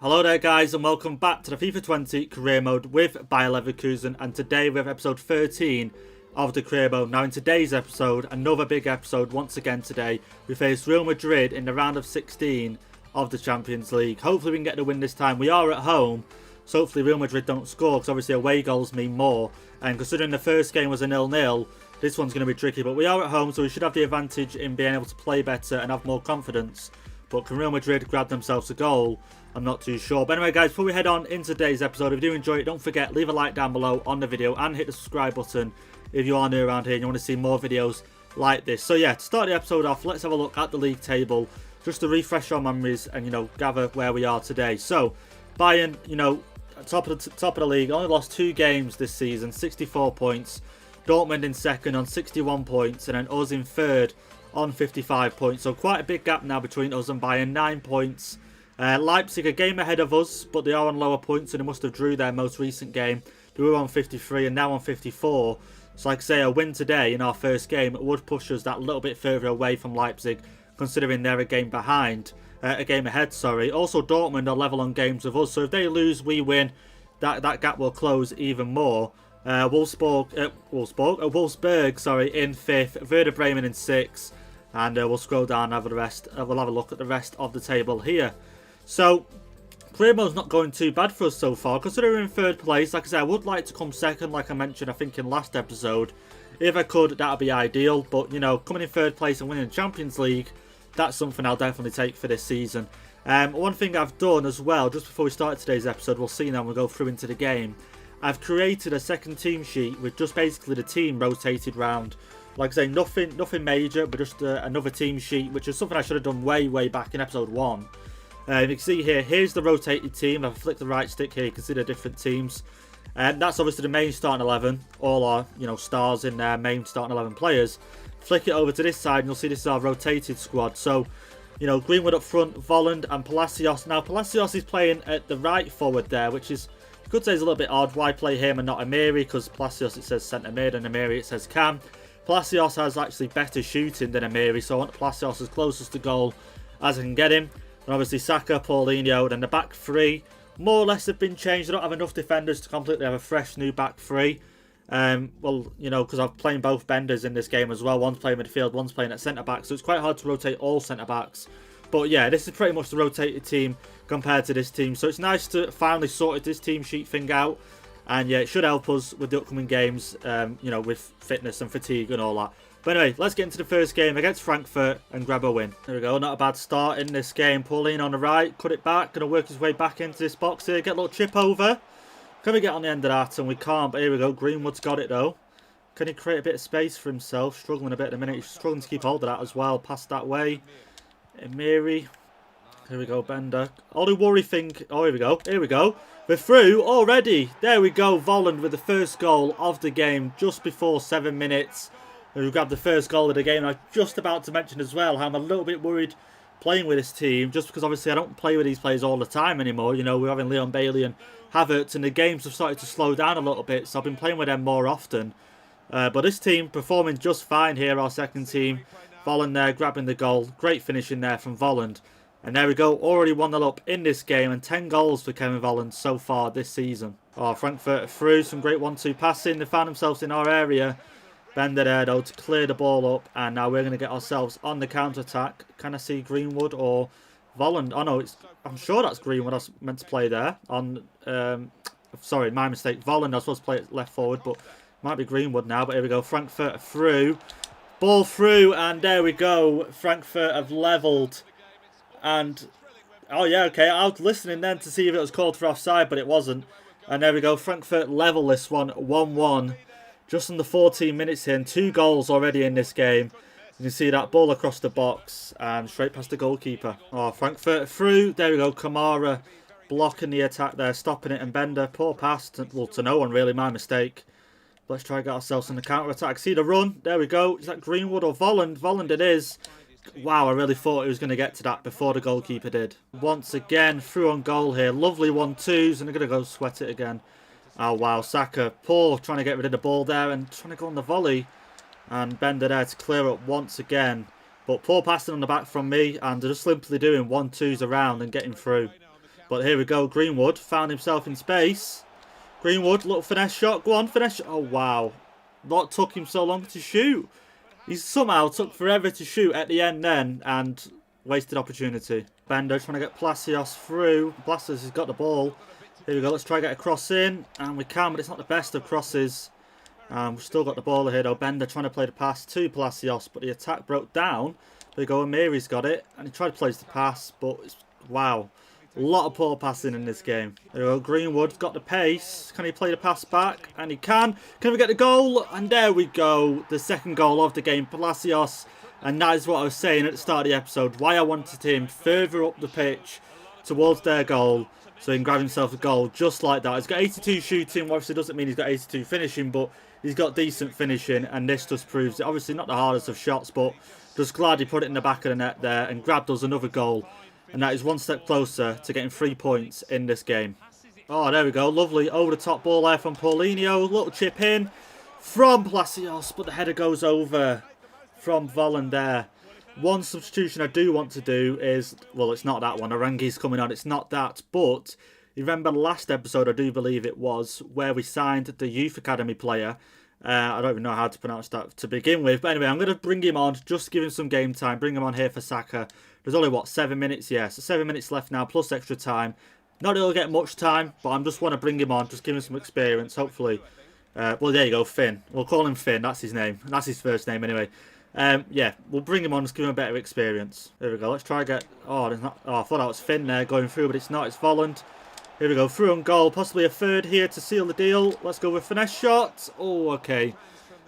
Hello there guys and welcome back to the FIFA 20 career mode with Bayer Leverkusen, and today we have episode 13 of the career mode. Now in today's episode, another big episode once again today, we face Real Madrid in the round of 16 of the Champions League. Hopefully we can get the win this time. We are at home, so hopefully Real Madrid don't score because obviously away goals mean more, and considering the first game was a 0-0, this one's going to be tricky, but we are at home so we should have the advantage in being able to play better and have more confidence. But can Real Madrid grab themselves a goal? I'm not too sure. But anyway guys, before we head on into today's episode, if you do enjoy it, don't forget, leave a like down below on the video and hit the subscribe button if you are new around here and you want to see more videos like this. So yeah, to start the episode off, let's have a look at the league table just to refresh our memories and, gather where we are today. So Bayern, top of the league, only lost 2 games this season, 64 points. Dortmund in second on 61 points, and then us in third on 55 points. So quite a big gap now between us and Bayern, 9 points. Leipzig a game ahead of us, but they are on lower points, and they must have drew their most recent game. They were on 53 and now on 54. So like I say, a win today in our first game would push us that little bit further away from Leipzig, considering they're a game behind. A game ahead, sorry. Also Dortmund are level on games with us, so if they lose, we win. That gap will close even more. Wolfsburg, in 5th, Werder Bremen in 6th, and we'll scroll down and have we'll have a look at the rest of the table here. So career mode's not going too bad for us so far, considering we're in 3rd place. Like I said, I would like to come 2nd, like I mentioned I think in last episode. If I could, that would be ideal, but coming in 3rd place and winning the Champions League, that's something I'll definitely take for this season. One thing I've done as well, just before we start today's episode, we'll see now when we go through into the game, I've created a second team sheet with just basically the team rotated round. Like I say, nothing major, but just another team sheet, which is something I should have done way back in episode 1. You can see here, here's the rotated team. I've flicked the right stick here, you can see the different teams. And that's obviously the main starting 11, all our stars in their main starting 11 players. Flick it over to this side and you'll see this is our rotated squad. So, Greenwood up front, Volland and Palacios. Now, Palacios is playing at the right forward there, which is, you could say, is a little bit odd. Why play him and not Amiri? Because Palacios, it says centre mid, and Amiri, it says cam. Palacios has actually better shooting than Amiri, so I want Palacios as closest to goal as I can get him. And obviously Saka, Paulinho, and the back 3 more or less have been changed. I don't have enough defenders to completely have a fresh new back 3. Because I'm playing both benders in this game as well. One's playing midfield, one's playing at centre-back, so it's quite hard to rotate all centre-backs. But yeah, this is pretty much the rotated team compared to this team. So it's nice to finally sort this team sheet thing out. And yeah, it should help us with the upcoming games, with fitness and fatigue and all that. But anyway, let's get into the first game against Frankfurt and grab a win. There we go, not a bad start in this game. Pauline on the right, cut it back, going to work his way back into this box here, get a little chip over. Can we get on the end of that? And we can't, but here we go. Greenwood's got it though. Can he create a bit of space for himself? Struggling a bit at the minute. He's struggling to keep hold of that as well. Pass that way. Amiri. Here we go, Bender. Only worry thing. Oh, here we go. Here we go. We're through already. There we go. Volland with the first goal of the game just before 7 minutes. We grabbed the first goal of the game. I was just about to mention as well how I'm a little bit worried playing with this team, just because obviously I don't play with these players all the time anymore. We're having Leon Bailey and Havertz, and the games have started to slow down a little bit, so I've been playing with them more often. But this team performing just fine here, our second team. Volland there grabbing the goal. Great finishing there from Volland. And there we go, already 1-0 up in this game, and 10 goals for Kevin Volland so far this season. Oh, Frankfurt through, some great 1-2 passing. They found themselves in our area. Bender there though to clear the ball up, and now we're going to get ourselves on the counter-attack. Can I see Greenwood or Volland? Oh no, I'm sure that's Greenwood I was meant to play there. Sorry, my mistake. Volland, I was supposed to play it left forward, but might be Greenwood now. But here we go, Frankfurt through. Ball through, and there we go. Frankfurt have levelled. And, oh yeah, okay, I was listening then to see if it was called for offside, but it wasn't. And there we go, Frankfurt level this one, 1-1. Just under 14 minutes here, and 2 goals already in this game. You can see that ball across the box, and straight past the goalkeeper. Oh, Frankfurt through, there we go, Kamara blocking the attack there, stopping it, and Bender, poor pass, to no one really, my mistake. Let's try and get ourselves on the counter-attack. See the run, there we go, is that Greenwood or Volland? Volland it is. Wow, I really thought he was going to get to that before the goalkeeper did. Once again, through on goal here. Lovely 1-2s, and they're going to go sweat it again. Oh, wow, Saka, poor, trying to get rid of the ball there and trying to go on the volley. And Bender there to clear up once again. But poor passing on the back from me, and they're just simply doing 1-2s around and getting through. But here we go. Greenwood found himself in space. Greenwood, little finesse shot. Go on, finesse shot. Oh, wow. What took him so long to shoot? He somehow took forever to shoot at the end then and wasted opportunity. Bender trying to get Palacios through. Palacios has got the ball. Here we go. Let's try to get a cross in. And we can, but it's not the best of crosses. We've still got the ball here though. Bender trying to play the pass to Palacios, but the attack broke down. There we go. Amiri's got it. And he tried to place the pass, but it's, wow. A lot of poor passing in this game. There we go. Greenwood's got the pace. Can he play the pass back? And he can. Can we get the goal? And there we go. The second goal of the game. Palacios. And that is what I was saying at the start of the episode. Why I wanted him further up the pitch towards their goal, so he can grab himself a goal just like that. He's got 82 shooting. Obviously doesn't mean he's got 82 finishing, but he's got decent finishing. And this just proves it. Obviously not the hardest of shots, but just glad he put it in the back of the net there and grabbed us another goal. And that is one step closer to getting 3 points in this game. Oh, there we go. Lovely over the top ball there from Paulinho. Little chip in from Palacios, but the header goes over from Volland there. One substitution I do want to do is, well, it's not that one. Renzy's coming on. It's not that. But you remember last episode, I do believe it was, where we signed the youth academy player. I don't even know how to pronounce that to begin with. But anyway, I'm going to bring him on, just give him some game time. Bring him on here for Saka. There's only, what, 7 minutes? Yeah, so 7 minutes left now, plus extra time. Not that he'll get much time, but I just want to bring him on, just give him some experience, hopefully. Well, there you go, Finn. We'll call him Finn. That's his name. That's his first name, anyway. Yeah, we'll bring him on, just give him a better experience. There we go. Let's try and get... Oh, there's not... Oh, I thought that was Finn there going through, but it's not. It's Volland. Here we go. Through on goal. Possibly a third here to seal the deal. Let's go with finesse shot. Oh, okay.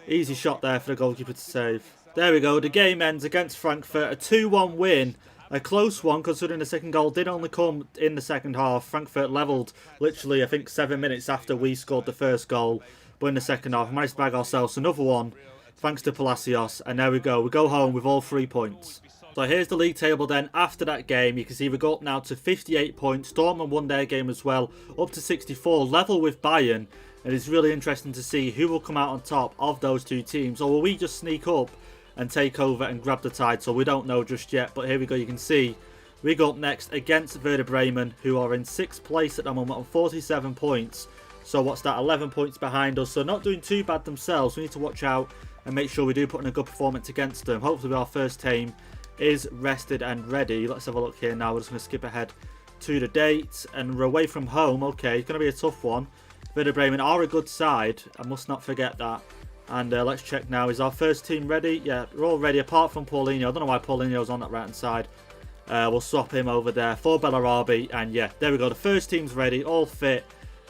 Easy shot there for the goalkeeper to save. There we go. The game ends against Frankfurt. A 2-1 win. A close one, considering the second goal did only come in the second half. Frankfurt levelled literally, I think, 7 minutes after we scored the first goal. But in the second half, we managed to bag ourselves another one, thanks to Palacios. And there we go. We go home with all 3 points. So here's the league table then after that game. You can see we go up now to 58 points. Dortmund won their game as well, up to 64, level with Bayern. And it's really interesting to see who will come out on top of those two teams. Or will we just sneak up and take over and grab the title? We don't know just yet, but here we go. You can see we go up next against Werder Bremen, who are in 6th place at the moment on 47 points. So what's that, 11 points behind us, so not doing too bad themselves. We need to watch out and make sure we do put in a good performance against them. Hopefully our first team is rested and ready. Let's have a look here now. We're just going to skip ahead to the date, and we're away from home. Okay, it's going to be a tough one. Werder Bremen are a good side, I must not forget that. And let's check now. Is our first team ready? Yeah, we're all ready apart from Paulinho. I don't know why Paulinho's on that right hand side. We'll swap him over there for Bellarabi. And yeah, there we go. The first team's ready, all fit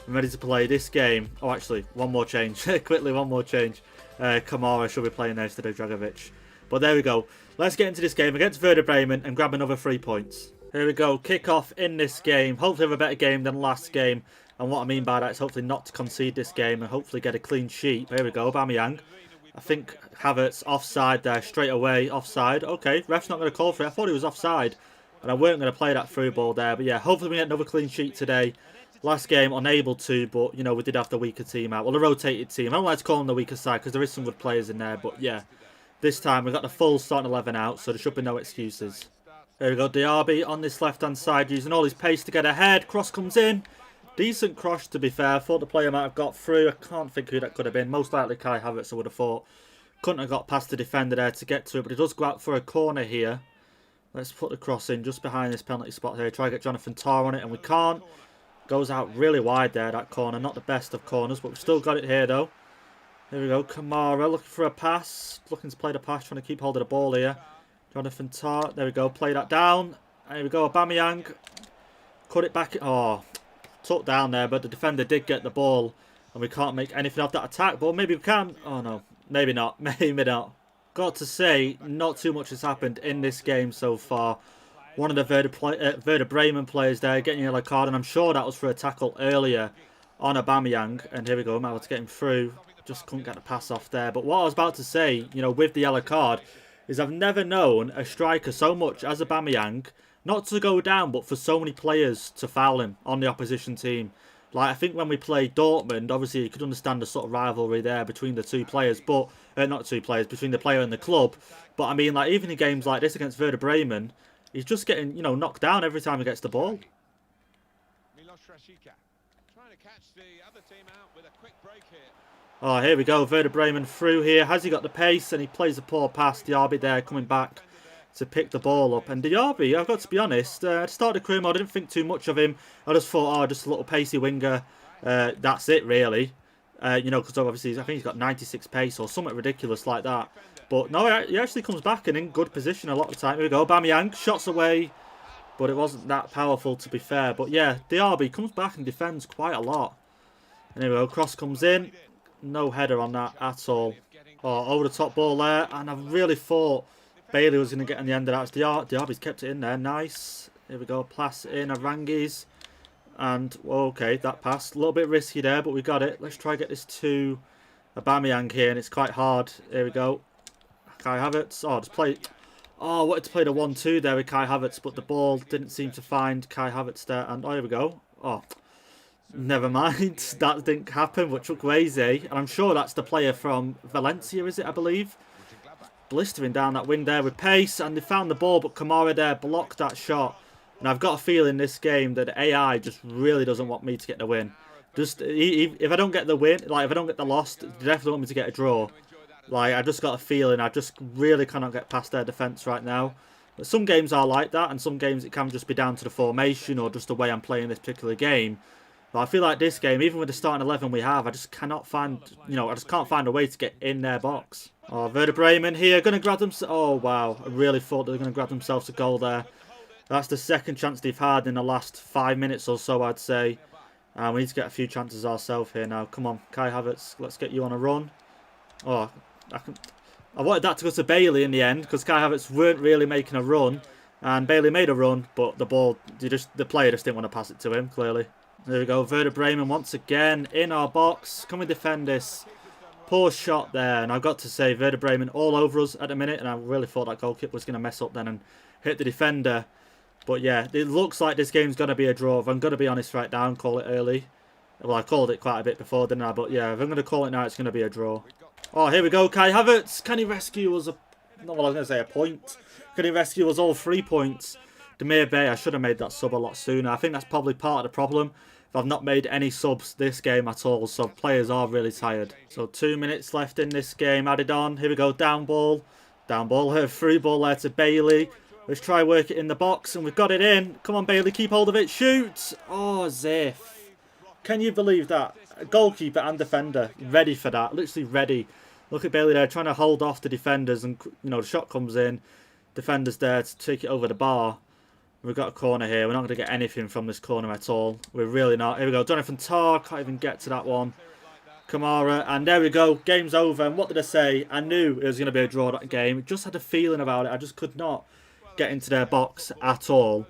and ready to play this game. Oh, actually, one more change. Quickly, one more change. Kamara should be playing there instead of Dragovic. But there we go. Let's get into this game against Werder Bremen and grab another 3 points. Here we go. Kick off in this game. Hopefully have a better game than last game. And what I mean by that is hopefully not to concede this game and hopefully get a clean sheet. Here we go, Aubameyang. I think Havertz offside there, straight away, offside. Okay, ref's not going to call for it. I thought he was offside. And I weren't going to play that through ball there. But yeah, hopefully we get another clean sheet today. Last game, unable to, but, you know, we did have the weaker team out. Well, the rotated team. I don't like to call them the weaker side because there is some good players in there. But yeah, this time we've got the full starting 11 out, so there should be no excuses. There we go, Diaby on this left-hand side, using all his pace to get ahead. Cross comes in. Decent cross, to be fair. I thought the player might have got through. I can't think who that could have been. Most likely Kai Havertz, I would have thought. Couldn't have got past the defender there to get to it, but he does go out for a corner here. Let's put the cross in just behind this penalty spot here. Try to get Jonathan Tah on it, and we can't. Goes out really wide there, that corner. Not the best of corners, but we've still got it here, though. Here we go. Kamara looking for a pass. Looking to play the pass, trying to keep hold of the ball here. Jonathan Tah. There we go. Play that down. There we go. Aubameyang. Cut it back. Oh, tucked down there, but the defender did get the ball. And we can't make anything of that attack. But maybe we can. Oh, no. Maybe not. Maybe not. Got to say, not too much has happened in this game so far. One of the Werder Bremen players there getting a yellow card, and I'm sure that was for a tackle earlier on Aubameyang. And here we go, I'm able to get him through. Just couldn't get the pass off there. But what I was about to say, you know, with the yellow card, is I've never known a striker so much as Aubameyang not to go down, but for so many players to foul him on the opposition team. Like, I think when we played Dortmund, obviously you could understand the sort of rivalry there between the two players, but not two players, between the player and the club. But I mean, like, even in games like this against Werder Bremen, he's just getting, you know, knocked down every time he gets the ball. Oh, here we go. Werder Bremen through here. Has he got the pace? And he plays a poor pass. Diaby there coming back to pick the ball up. And Diaby, I've got to be honest, at the start of the career, I didn't think too much of him. I just thought, oh, just a little pacey winger. That's it, really. You know, because obviously I think he's got 96 pace or something ridiculous like that. But no, he actually comes back and in good position a lot of the time. Here we go. Aubameyang, shots away. But it wasn't that powerful, to be fair. But yeah, Diaby comes back and defends quite a lot. And here we go. Cross comes in. No header on that at all. Oh, over the top ball there. And I really thought Bailey was going to get on the end of that. Diaby's kept it in there. Nice. Here we go. Pass in. Renzy. And, well, okay, that passed. A little bit risky there, but we got it. Let's try and get this to Aubameyang here. And it's quite hard. Here we go. Kai Havertz. Oh, just play. Oh, I wanted to play the 1-2 there with Kai Havertz, but the ball didn't seem to find Kai Havertz there. And, oh, here we go. Oh, never mind. That didn't happen, but Chukwueze. And I'm sure that's the player from Valencia, is it, I believe? Blistering down that wing there with pace. And they found the ball, but Kamara there blocked that shot. And I've got a feeling this game that the AI just really doesn't want me to get the win. Just if I don't get the win, like if I don't get the loss, they definitely want me to get a draw. Like, I just got a feeling I just really cannot get past their defence right now. But some games are like that, and some games it can just be down to the formation or just the way I'm playing this particular game. But I feel like this game, even with the starting 11 we have, I just cannot find, you know, I just can't find a way to get in their box. Oh, Werder Bremen here, going to grab them. Oh, wow. I really thought they were going to grab themselves a goal there. That's the second chance they've had in the last 5 minutes or so, I'd say. We need to get a few chances ourselves here now. Come on, Kai Havertz, let's get you on a run. Oh, I wanted that to go to Bailey in the end because Kai Havertz weren't really making a run. And Bailey made a run, but the ball, the player just didn't want to pass it to him, clearly. There we go, Werder Bremen once again in our box. Can we defend this? Poor shot there. And I've got to say, Werder Bremen all over us at the minute. And I really thought that goalkeeper was going to mess up then and hit the defender. But yeah, it looks like this game's going to be a draw. If I'm going to be honest right now and call it early. Well, I called it quite a bit before, didn't I? But yeah, if I'm going to call it now, it's going to be a draw. Oh, here we go. Kai Havertz. Can he rescue us? Not what I was going to say, a point. Can he rescue us all 3 points? Demir Bay, I should have made that sub a lot sooner. I think that's probably part of the problem. If I've not made any subs this game at all, so players are really tired. So 2 minutes left in this game added on. Here we go, down ball. Down ball, through ball there to Bailey. Let's try work it in the box, and we've got it in. Come on, Bailey, keep hold of it. Shoot! Oh, Ziff. Can you believe that? Goalkeeper and defender ready for that. Literally ready. Look at Bailey there trying to hold off the defenders, and you know the shot comes in. Defenders there to take it over the bar. We've got a corner here. We're not going to get anything from this corner at all. We're really not. Here we go. Jonathan Tah. Can't even get to that one. Kamara. And there we go. Game's over. And what did I say? I knew it was going to be a draw, that game. Just had a feeling about it. I just could not get into their box at all.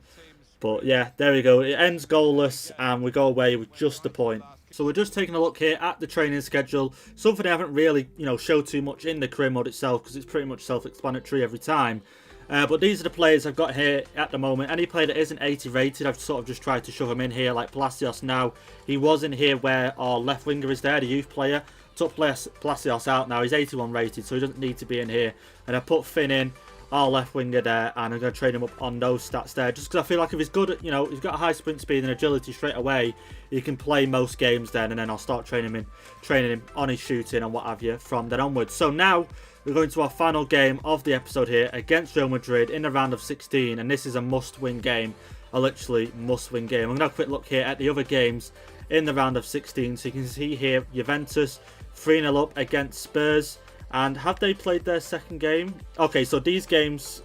But yeah, there we go. It ends goalless and we go away with just a point. So we're just taking a look here at the training schedule. Something I haven't really, you know, showed too much in the career mode itself because it's pretty much self-explanatory every time. But these are the players I've got here at the moment. Any player that isn't 80 rated, I've sort of just tried to shove him in here, like Palacios now. He was in here where our left winger is there, the youth player. Took Palacios out now. He's 81 rated, so he doesn't need to be in here. And I put Finn in, our left winger there, and I'm going to train him up on those stats there. Just because I feel like if he's good at, you know, he's got a high sprint speed and agility straight away, he can play most games then, and then I'll start training him on his shooting and what have you from then onwards. So now we're going to our final game of the episode here against Real Madrid in the round of 16, and this is a must-win game, a literally must-win game. I'm going to have a quick look here at the other games in the round of 16. So you can see here Juventus 3-0 up against Spurs. And have they played their second game? Okay, so these games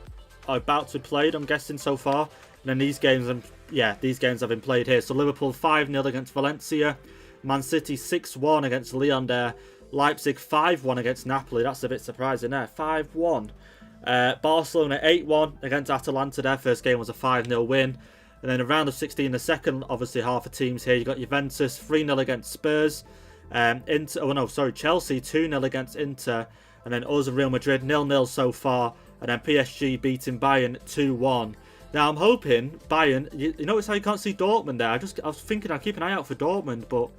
are about to be played, I'm guessing, so far. And then these games, these games have been played here. So Liverpool 5-0 against Valencia. Man City 6-1 against Lyon there. Leipzig 5-1 against Napoli. That's a bit surprising there. 5-1. Barcelona 8-1 against Atalanta. Their first game was a 5-0 win. And then a round of 16, the second, obviously, half of teams here. You've got Juventus 3-0 against Spurs. Chelsea 2-0 against Inter, and then us and Real Madrid 0-0 so far, and then PSG beating Bayern 2-1. Now I'm hoping Bayern, you notice how you can't see Dortmund there. I was thinking I'd keep an eye out for Dortmund, but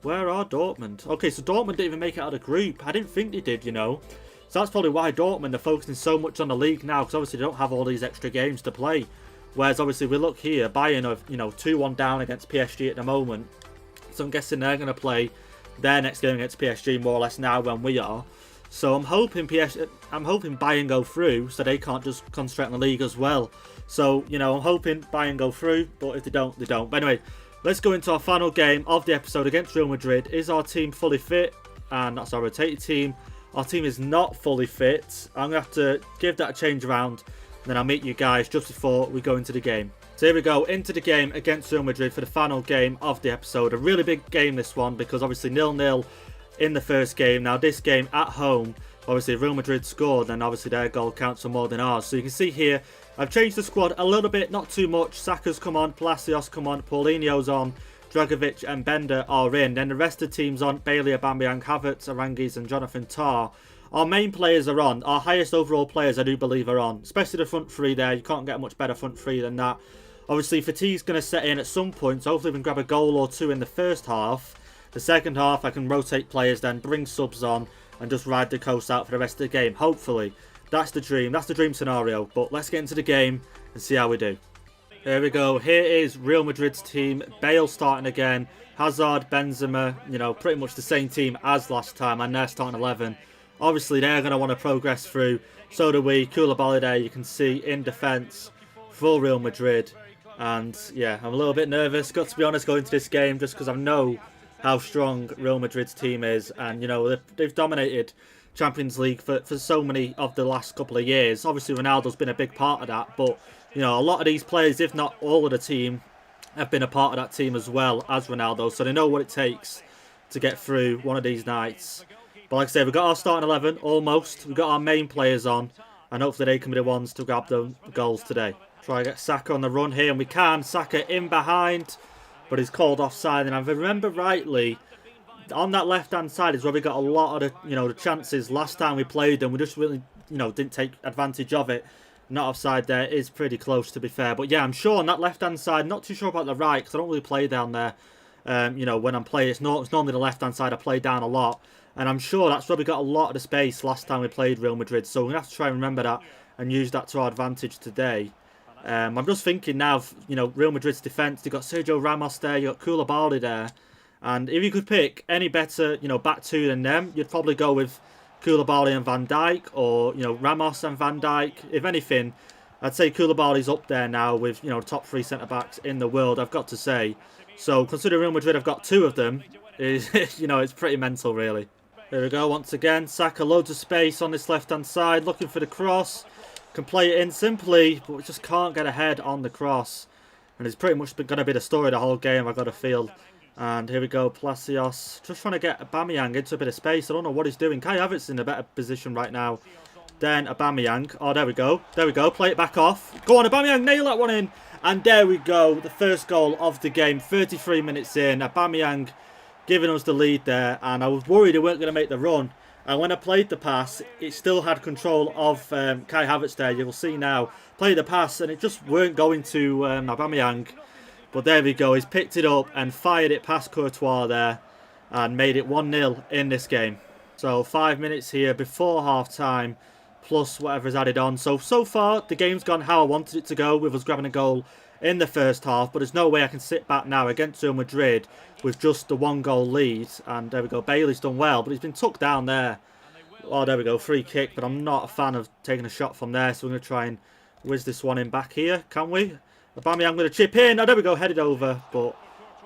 where are Dortmund? Okay, so Dortmund didn't even make it out of the group. I didn't think they did, you know. So that's probably why Dortmund are focusing so much on the league now, because obviously they don't have all these extra games to play. Whereas obviously we look here, Bayern are, you know, 2-1 down against PSG at the moment. So I'm guessing they're going to play their next game against PSG more or less now when we are. So I'm hoping Bayern go through, so they can't just concentrate on the league as well. So, you know, I'm hoping Bayern go through, but if they don't, they don't. But anyway, let's go into our final game of the episode against Real Madrid. Is our team fully fit? And that's our rotated team. Our team is not fully fit. I'm going to have to give that a change around, and then I'll meet you guys just before we go into the game. So here we go, into the game against Real Madrid for the final game of the episode. A really big game, this one, because obviously 0-0 in the first game. Now this game at home, obviously if Real Madrid scored, then obviously their goal counts for more than ours. So you can see here, I've changed the squad a little bit, not too much. Saka's come on, Palacios come on, Paulinho's on, Dragovic and Bender are in. Then the rest of the team's on, Bailey, Aubameyang, Havertz, Aranguiz and Jonathan Tah. Our main players are on. Our highest overall players, I do believe, are on. Especially the front three there. You can't get a much better front three than that. Obviously, fatigue's going to set in at some point, so hopefully we can grab a goal or two in the first half. The second half, I can rotate players then, bring subs on, and just ride the coast out for the rest of the game. Hopefully. That's the dream. That's the dream scenario. But let's get into the game and see how we do. Here we go. Here is Real Madrid's team. Bale starting again. Hazard, Benzema, you know, pretty much the same team as last time, and they're starting 11. Obviously, they're going to want to progress through. So do we. Koulibaly there, you can see, in defence for Real Madrid. And yeah, I'm a little bit nervous, got to be honest, going into this game, just because I know how strong Real Madrid's team is. And, you know, they've dominated Champions League for so many of the last couple of years. Obviously, Ronaldo's been a big part of that. But, you know, a lot of these players, if not all of the team, have been a part of that team as well as Ronaldo. So they know what it takes to get through one of these nights. But like I say, we've got our starting 11, almost. We've got our main players on. And hopefully they can be the ones to grab the goals today. Try to get Saka on the run here, and we can. Saka in behind, but he's called offside. And if I remember rightly, on that left-hand side is where we got a lot of the, you know, the chances last time we played them. We just really, you know, didn't take advantage of it. Not offside there. It is pretty close, to be fair. But yeah, I'm sure on that left-hand side, not too sure about the right, because I don't really play down there. You know, when I'm playing, it's normally the left-hand side I play down a lot. And I'm sure that's where we got a lot of the space last time we played Real Madrid. So we're going to have to try and remember that and use that to our advantage today. I'm just thinking now of, you know, Real Madrid's defence. You've got Sergio Ramos there, you've got Koulibaly there. And if you could pick any better, you know, back two than them, you'd probably go with Koulibaly and Van Dijk, or, you know, Ramos and Van Dijk. If anything, I'd say Koulibaly's up there now with, you know, the top three centre-backs in the world, I've got to say. So, considering Real Madrid have got two of them, is, you know, it's pretty mental, really. Here we go, once again. Saka, loads of space on this left-hand side, looking for the cross. Can play it in simply, but we just can't get ahead on the cross. And it's pretty much going to be the story of the whole game, I've got to feel. And here we go, Palacios. Just trying to get Aubameyang into a bit of space. I don't know what he's doing. Kai Havertz in a better position right now than Aubameyang. Oh, there we go. There we go. Play it back off. Go on, Aubameyang. Nail that one in. And there we go. The first goal of the game. 33 minutes in. Aubameyang giving us the lead there. And I was worried he weren't going to make the run. And when I played the pass, it still had control of Kai Havertz there. You'll see now. Played the pass and it just weren't going to Aubameyang. But there we go. He's picked it up and fired it past Courtois there. And made it 1-0 in this game. So 5 minutes here before half-time. Plus whatever is added on. So far, the game's gone how I wanted it to go. With us grabbing a goal in the first half. But there's no way I can sit back now against Real Madrid with just the 1-goal lead. And there we go. Bailey's done well, but he's been tucked down there. Oh, there we go. Free kick. But I'm not a fan of taking a shot from there. So we're going to try and whiz this one in back here. Can we? Aubameyang going to chip in. Oh, there we go. Headed over. But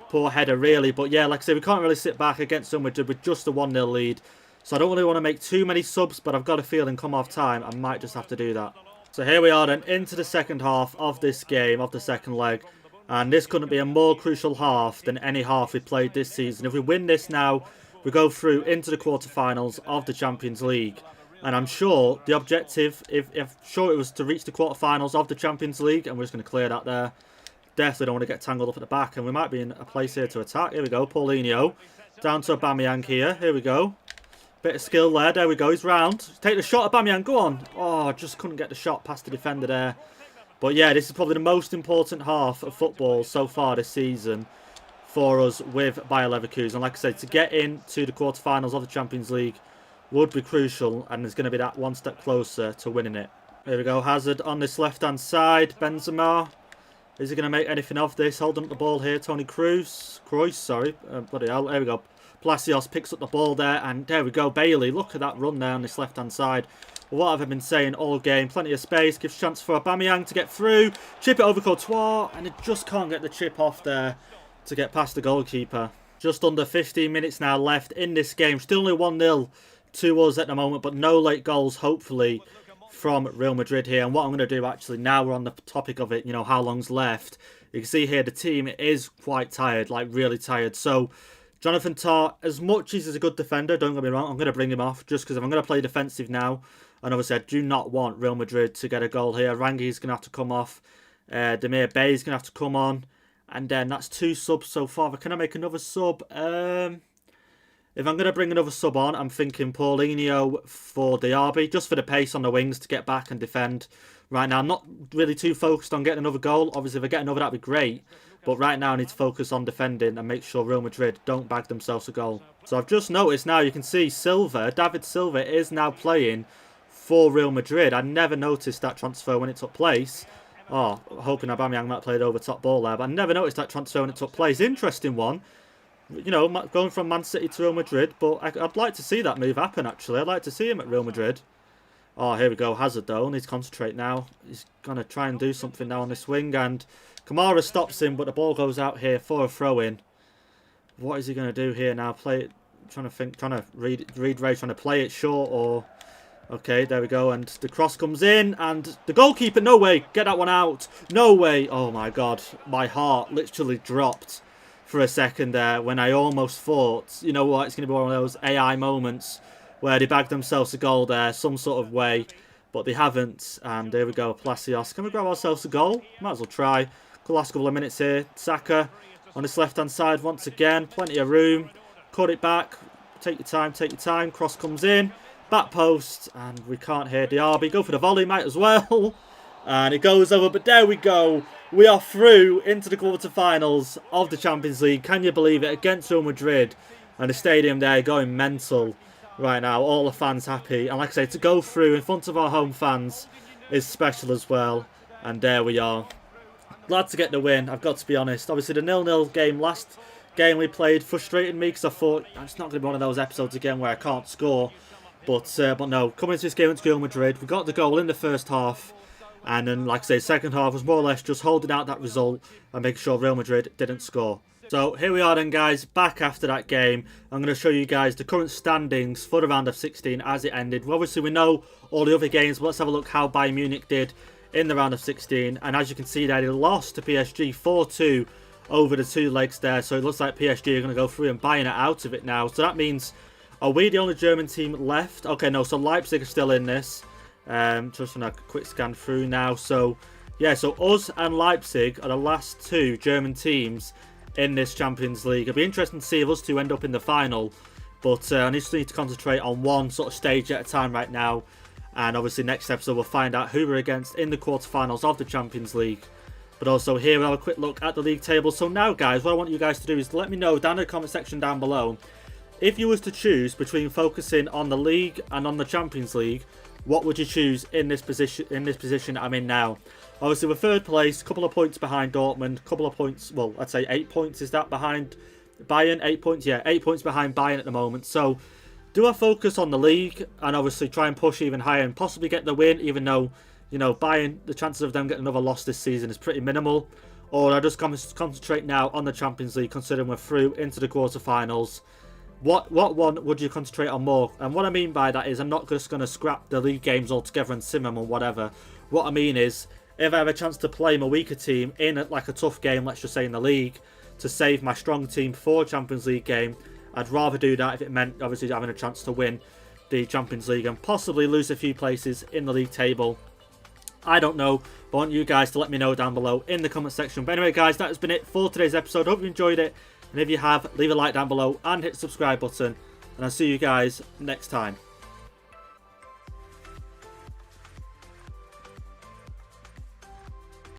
poor header, really. But yeah, like I say, we can't really sit back against Real Madrid with just a 1-0 lead. So I don't really want to make too many subs, but I've got a feeling come off time, I might just have to do that. So here we are then, into the second half of this game, of the second leg. And this couldn't be a more crucial half than any half we played this season. If we win this now, we go through into the quarterfinals of the Champions League. And I'm sure the objective, if sure it was to reach the quarterfinals of the Champions League, and we're just going to clear that there. Definitely don't want to get tangled up at the back, and we might be in a place here to attack. Here we go, Paulinho. Down to Aubameyang here, here we go. Bit of skill there. There we go. He's round. Take the shot, Aubameyang. Go on. Oh, just couldn't get the shot past the defender there. But yeah, this is probably the most important half of football so far this season for us with Bayer Leverkusen. Like I said, to get into the quarterfinals of the Champions League would be crucial, and there's going to be that one step closer to winning it. Here we go. Hazard on this left-hand side. Benzema. Is he going to make anything of this? Holding up the ball here, Tony Kroos, sorry. Bloody hell, there we go. Palacios picks up the ball there, and there we go. Bailey, look at that run there on this left-hand side. What have I been saying all game? Plenty of space, gives chance for Aubameyang to get through. Chip it over Courtois, and it just can't get the chip off there to get past the goalkeeper. Just under 15 minutes now left in this game. Still only 1-0 to us at the moment, but no late goals, hopefully, from Real Madrid here. And what I'm going to do, actually, now we're on the topic of it, you know, how long's left. You can see here the team is quite tired, like really tired. So Jonathan Tah, as much as he's a good defender, don't get me wrong, I'm going to bring him off just because if I'm going to play defensive now, and obviously I do not want Real Madrid to get a goal here. Rangi's going to have to come off. Demir Bay's going to have to come on. And then that's 2 subs so far. Can I make another sub? If I'm going to bring another sub on, I'm thinking Paulinho for Diaby, just for the pace on the wings to get back and defend. Right now, I'm not really too focused on getting another goal. Obviously, if I get another, that'd be great. But right now, I need to focus on defending and make sure Real Madrid don't bag themselves a goal. So I've just noticed now, you can see David Silva is now playing for Real Madrid. I never noticed that transfer when it took place. Oh, hoping Aubameyang might play the over top ball there. But I never noticed that transfer when it took place. Interesting one. You know, going from Man City to Real Madrid. But I'd like to see that move happen, actually. I'd like to see him at Real Madrid. Oh, here we go. Hazard, though. Needs to concentrate now. He's going to try and do something now on this wing. And Kamara stops him, but the ball goes out here for a throw-in. What is he going to do here now? Play it. Trying to read Ray, trying to play it short or... Okay, there we go. And the cross comes in. And the goalkeeper, no way. Get that one out. No way. Oh, my God. My heart literally dropped for a second there when I almost thought, you know what, it's going to be one of those AI moments where they bag themselves a goal there some sort of way, but they haven't. And there we go, Palacios. Can we grab ourselves a goal? Might as well try. The last couple of minutes here. Saka on this left-hand side once again. Plenty of room. Cut it back. Take your time, take your time. Cross comes in. Back post. And we can't hear Diaby. Go for the volley, might as well. And it goes over, but there we go. We are through into the quarterfinals of the Champions League. Can you believe it? Against Real Madrid. And the stadium there going mental right now. All the fans happy. And like I say, to go through in front of our home fans is special as well. And there we are. Glad to get the win, I've got to be honest. Obviously, the 0-0 game, last game we played, frustrated me because I thought it's not going to be one of those episodes again where I can't score. But no, coming into this game against Real Madrid, we got the goal in the first half. And then, like I say, second half was more or less just holding out that result and making sure Real Madrid didn't score. So here we are then, guys, back after that game. I'm going to show you guys the current standings for the round of 16 as it ended. Well, obviously, we know all the other games, but let's have a look how Bayern Munich did in the round of 16. And as you can see there, they lost to PSG 4-2 over the 2 legs there. So it looks like PSG are going to go through and Bayern are out of it now. So that means, are we the only German team left? Okay, no, so Leipzig are still in this. Just on a quick scan through now. So yeah, so us and Leipzig are the last 2 German teams in this Champions League. It'll be interesting to see if us 2 end up in the final, but I just need to concentrate on one sort of stage at a time right now. And obviously next episode we'll find out who we're against in the quarterfinals of the Champions League. But also here we'll have a quick look at the league table. So now, guys, what I want you guys to do is let me know down in the comment section down below, if you was to choose between focusing on the league and on the Champions League, what would you choose in this position I'm in now? Obviously, we're third place, a couple of points behind Dortmund, a couple of points, well, I'd say 8 points is that behind Bayern? 8 points, yeah, 8 points behind Bayern at the moment. So, do I focus on the league and obviously try and push even higher and possibly get the win, even though, you know, Bayern, the chances of them getting another loss this season is pretty minimal? Or I just concentrate now on the Champions League, considering we're through into the quarterfinals? What one would you concentrate on more? And what I mean by that is I'm not just going to scrap the league games altogether and sim them or whatever. What I mean is, if I have a chance to play my weaker team in like a tough game, let's just say in the league, to save my strong team for a Champions League game, I'd rather do that if it meant obviously having a chance to win the Champions League and possibly lose a few places in the league table. I don't know, but I want you guys to let me know down below in the comment section. But anyway, guys, that has been it for today's episode. Hope you enjoyed it. And if you have, leave a like down below and hit the subscribe button. And I'll see you guys next time.